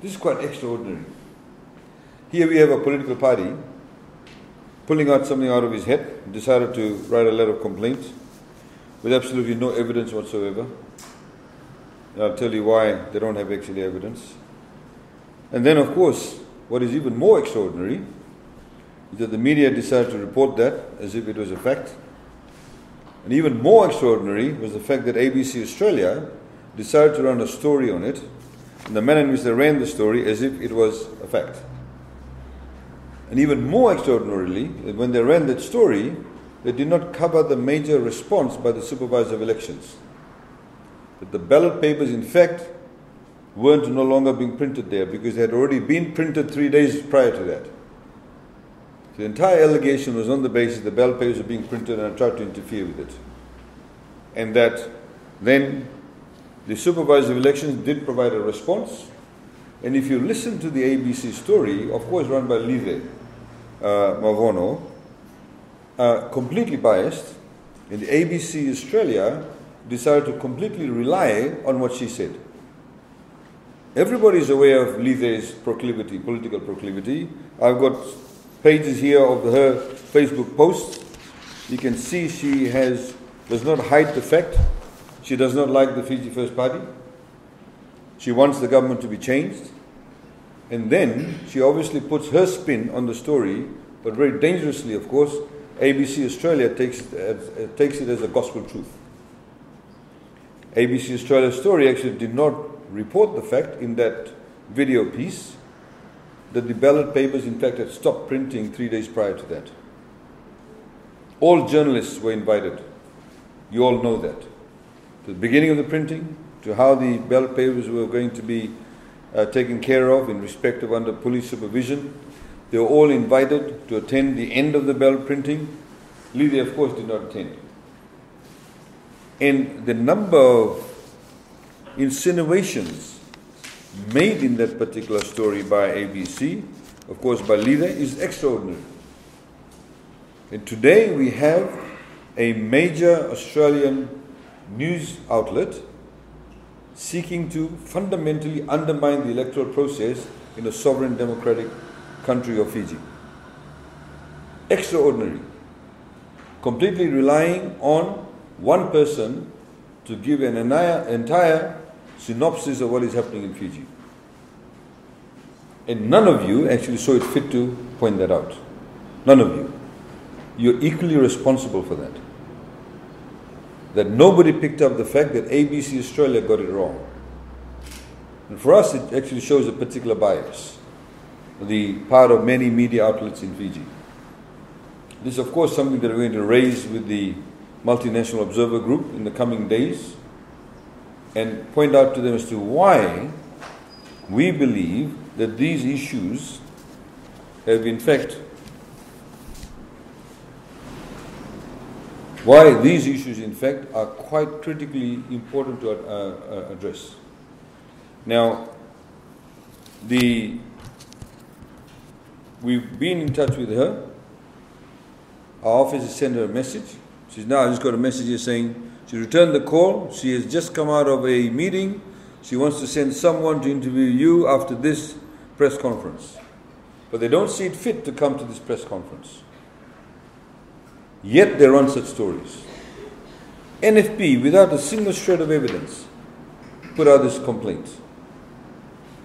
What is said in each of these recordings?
This is quite extraordinary. Here we have a political party pulling out something out of his head, decided to write a letter of complaint with absolutely no evidence whatsoever. And I'll tell you why they don't have actually evidence. And then, of course, what is even more extraordinary is that the media decided to report that as if it was a fact. And even more extraordinary was the fact that ABC Australia decided to run a story on it, and the manner in which they ran the story as if it was a fact. And even more extraordinarily, when they ran that story, they did not cover the major response by the supervisor of elections. That the ballot papers, in fact, weren't no longer being printed there because they had already been printed 3 days prior to that. The entire allegation was on the basis the ballot papers were being printed and I tried to interfere with it. And that then the supervisor of elections did provide a response. And if you listen to the ABC story, of course run by Live Mavono, completely biased, and the ABC Australia decided to completely rely on what she said. Everybody is aware of Live's proclivity, political proclivity. I've got pages here of her Facebook posts. You can see she does not hide the fact she does not like the FijiFirst party. She wants the government to be changed. And then she obviously puts her spin on the story, but very dangerously, of course, ABC Australia takes it as a gospel truth. ABC Australia's story actually did not report the fact in that video piece that the ballot papers in fact had stopped printing 3 days prior to that. All journalists were invited. You all know that. To the beginning of the printing, to how the ballot papers were going to be taken care of in respect of under police supervision. They were all invited to attend the end of the ballot printing. Lydia, of course, did not attend. And the number of insinuations made in that particular story by ABC, of course by Lydia, is extraordinary. And today we have a major Australian news outlet seeking to fundamentally undermine the electoral process in a sovereign democratic country of Fiji. Extraordinary. Completely relying on one person to give an entire synopsis of what is happening in Fiji. And none of you actually saw it fit to point that out. None of you. You're equally responsible for that. That nobody picked up the fact that ABC Australia got it wrong. And for us, it actually shows a particular bias on the part of many media outlets in Fiji. This is, of course, something that we're going to raise with the Multinational Observer Group in the coming days and point out to them as to why we believe that these issues have in fact are quite critically important to address. Now, we've been in touch with her. Our office has sent her a message. She's now just got a message here saying she returned the call. She has just come out of a meeting. She wants to send someone to interview you after this press conference. But they don't see it fit to come to this press conference. Yet they run such stories. NFP, without a single shred of evidence, put out this complaint.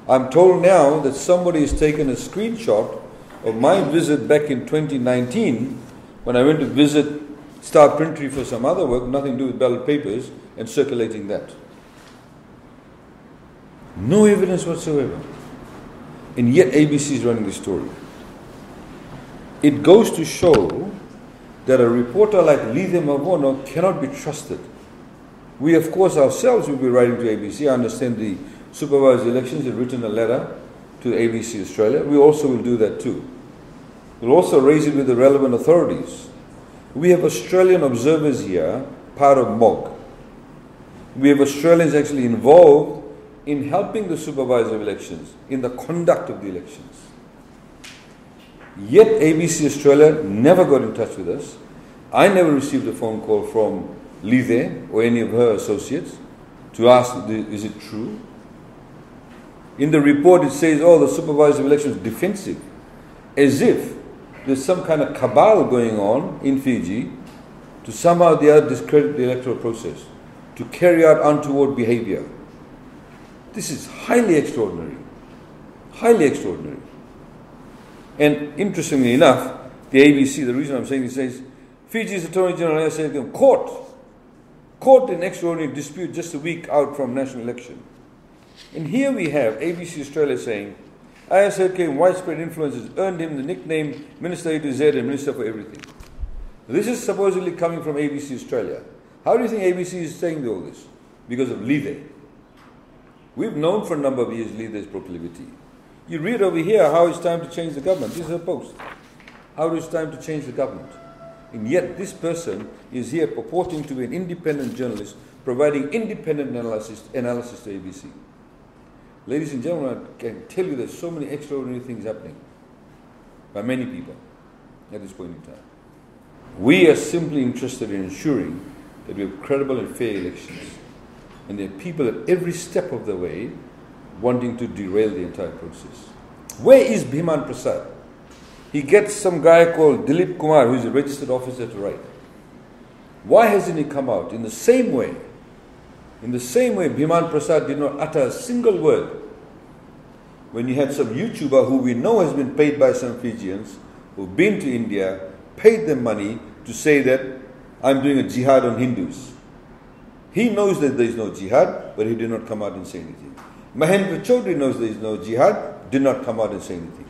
I'm told now that somebody has taken a screenshot of my visit back in 2019 when I went to visit Star Printery for some other work, nothing to do with ballot papers, and circulating that. No evidence whatsoever. And yet ABC is running this story. It goes to show that a reporter like Lydia Mavono cannot be trusted. We, of course, ourselves will be writing to ABC. I understand the supervisor elections have written a letter to ABC Australia. We also will do that too. We'll also raise it with the relevant authorities. We have Australian observers here, part of MOG. We have Australians actually involved in helping the supervisor of elections, in the conduct of the elections. Yet ABC Australia never got in touch with us. I never received a phone call from Live or any of her associates to ask, is it true? In the report it says, oh, the supervisor of elections is defensive. As if there's some kind of cabal going on in Fiji to somehow or the other discredit the electoral process, to carry out untoward behavior. This is highly extraordinary. Highly extraordinary. And interestingly enough, the ABC, the reason I'm saying this, says, Fiji's Attorney General Sayed-Khaiyum caught in extraordinary dispute just a week out from national election. And here we have ABC Australia saying, Aiyaz Sayed-Khaiyum widespread influence has earned him the nickname Minister A to Z and Minister for Everything. This is supposedly coming from ABC Australia. How do you think ABC is saying all this? Because of Leather. We've known for a number of years Leather's proclivity. You read over here how it's time to change the government. This is a post. How it's time to change the government. And yet this person is here purporting to be an independent journalist, providing independent analysis to ABC. Ladies and gentlemen, I can tell you there's so many extraordinary things happening by many people at this point in time. We are simply interested in ensuring that we have credible and fair elections. And there are people at every step of the way wanting to derail the entire process. Where is Bhiman Prasad? He gets some guy called Dilip Kumar, who is a registered officer, to write. Why hasn't he come out? In the same way, Bhiman Prasad did not utter a single word when you had some YouTuber who we know has been paid by some Fijians, who've been to India, paid them money to say that I'm doing a jihad on Hindus. He knows that there is no jihad, but he did not come out and say anything. Mahendra Chaudhry knows there is no jihad, did not come out and say anything.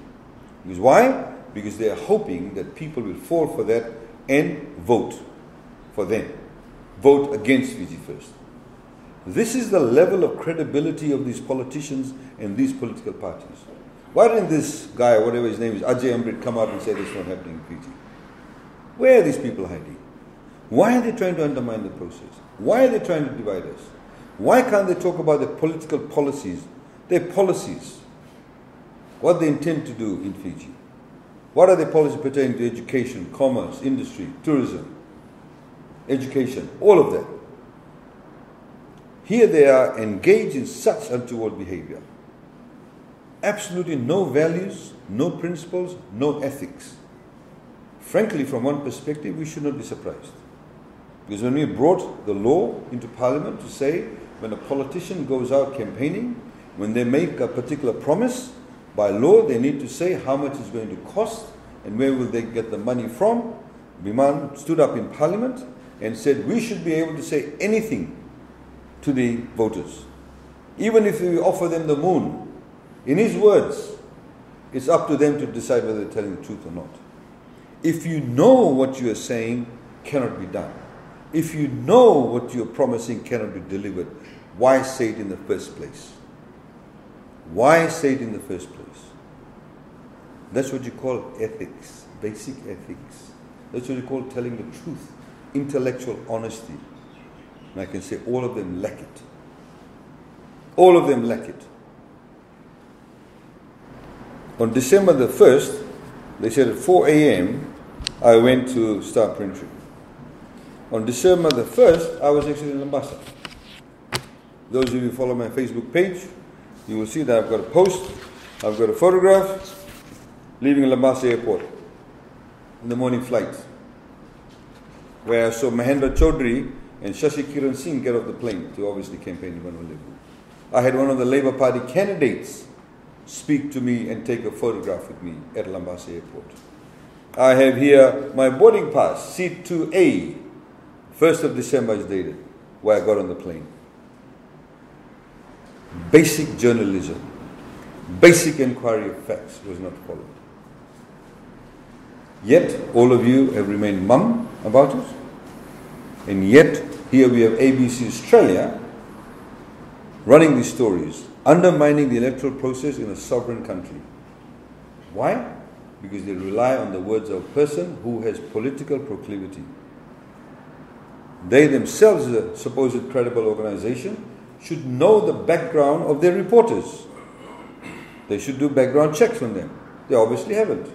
Because why? Because they are hoping that people will fall for that and vote for them. Vote against FijiFirst. This is the level of credibility of these politicians and these political parties. Why didn't this guy, whatever his name is, Ajay Amrit, come out and say this is not happening in Fiji? Where are these people hiding? Why are they trying to undermine the process? Why are they trying to divide us? Why can't they talk about their political policies, their policies, what they intend to do in Fiji? What are their policies pertaining to education, commerce, industry, tourism, education, all of that? Here they are engaged in such untoward behavior. Absolutely no values, no principles, no ethics. Frankly, from one perspective, we should not be surprised. Because when we brought the law into Parliament to say when a politician goes out campaigning, when they make a particular promise, by law they need to say how much it's going to cost and where will they get the money from. Biman stood up in Parliament and said we should be able to say anything to the voters. Even if we offer them the moon. In his words, it's up to them to decide whether they're telling the truth or not. If you know what you are saying cannot be done, if you know what you're promising cannot be delivered, why say it in the first place? Why say it in the first place? That's what you call ethics, basic ethics. That's what you call telling the truth, intellectual honesty. And I can say all of them lack it. All of them lack it. On December the 1st, they said at 4 a.m., I went to Star Printery. On December the 1st, I was actually in Labasa. Those of you who follow my Facebook page, you will see that I've got a post, I've got a photograph, leaving Labasa airport in the morning flight, where I saw Mahendra Chaudhry and Shashi Kiran Singh get off the plane to obviously campaign in Labour. I had one of the Labour Party candidates speak to me and take a photograph with me at Labasa airport. I have here my boarding pass, seat 2A, 1st of December is dated, where I got on the plane. Basic journalism, basic inquiry of facts was not followed. Yet, all of you have remained mum about it. And yet, here we have ABC Australia running these stories, undermining the electoral process in a sovereign country. Why? Because they rely on the words of a person who has political proclivity. They themselves, as a supposed credible organization, should know the background of their reporters. They should do background checks on them. They obviously haven't.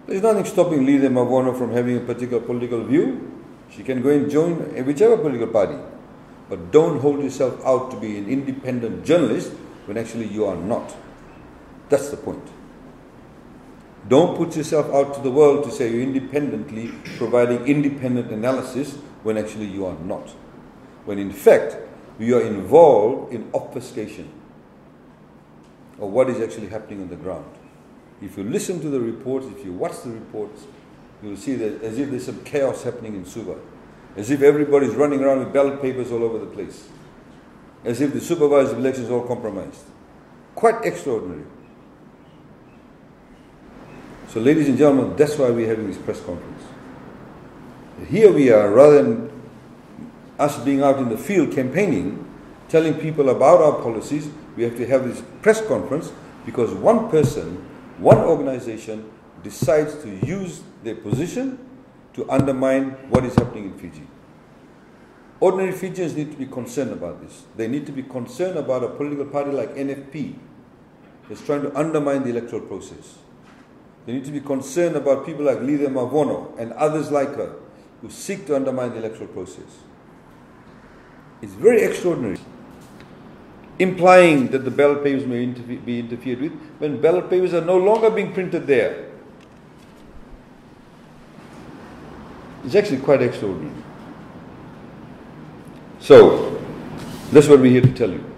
There's nothing stopping Leela Mavona from having a particular political view. She can go and join whichever political party. But don't hold yourself out to be an independent journalist when actually you are not. That's the point. Don't put yourself out to the world to say you're independently providing independent analysis when actually you are not. When in fact, we are involved in obfuscation of what is actually happening on the ground. If you listen to the reports, if you watch the reports, you will see that as if there's some chaos happening in Suva. As if everybody's running around with ballot papers all over the place. As if the supervised elections are all compromised. Quite extraordinary. So ladies and gentlemen, that's why we're having this press conference. Here we are, rather than us being out in the field campaigning, telling people about our policies, we have to have this press conference because one person, one organization decides to use their position to undermine what is happening in Fiji. Ordinary Fijians need to be concerned about this. They need to be concerned about a political party like NFP that's trying to undermine the electoral process. They need to be concerned about people like Lida Mavono and others like her who seek to undermine the electoral process. It's very extraordinary. Implying that the ballot papers may be interfered with when ballot papers are no longer being printed there. It's actually quite extraordinary. So, that's what we're here to tell you.